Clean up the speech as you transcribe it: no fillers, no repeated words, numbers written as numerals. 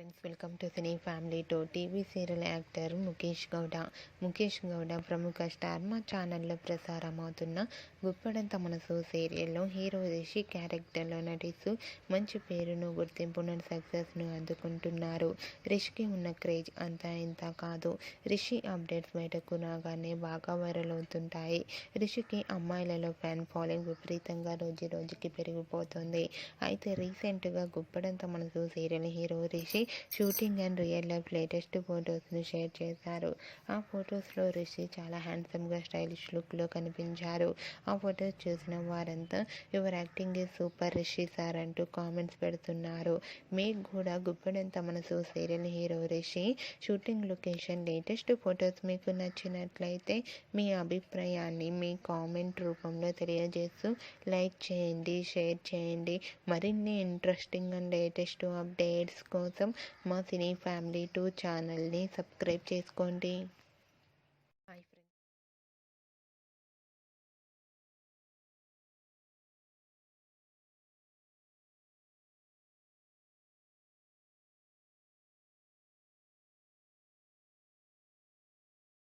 Friends, welcome to cine family two. TV serial actor Mukesh Gowda ప్రముఖ star మా ఛానల్లో ప్రసారమవుతున్న గుప్పడంత మనసు సీరియల్లో హీరో రిషి క్యారెక్టర్లో నటిస్తూ మంచి పేరును, గుర్తింపును, సక్సెస్ను అందుకుంటున్నారు. రిషికి ఉన్న క్రేజ్ అంతా ఇంత కాదు. రిషి అప్డేట్స్ బయటకు రాగానే బాగా వైరల్ అవుతుంటాయి. రిషికి అమ్మాయిలలో ఫ్యాన్ ఫాలోయింగ్ విపరీతంగా రోజు రోజుకి పెరిగిపోతుంది. అయితే రీసెంట్గా Guppedantha Manasu serial hero Rishi shooting and real life latest ఫొటోస్ను షేర్ చేశారు. ఆ ఫొటోస్లో రిషి చాలా హ్యాండ్సమ్గా స్టైలిష్ లుక్లో కనిపించారు. ఆ ఫొటోస్ చూసిన వారంతా your acting is super Rishi sir అంటూ కామెంట్స్ పెడుతున్నారు. మీకు కూడా Guppedantha Manasu serial hero Rishi shooting location latest photos మీకు నచ్చినట్లయితే మీ అభిప్రాయాన్ని మీ కామెంట్ రూపంలో తెలియజేస్తూ లైక్ చేయండి, షేర్ చేయండి. మరిన్ని ఇంట్రెస్టింగ్ అండ్ లేటెస్ట్ అప్డేట్స్ కోసం మా సినీ ఫ్యామిలీ 2 ఛానల్ని సబ్స్క్రైబ్ చేసుకోండి. Hi friends.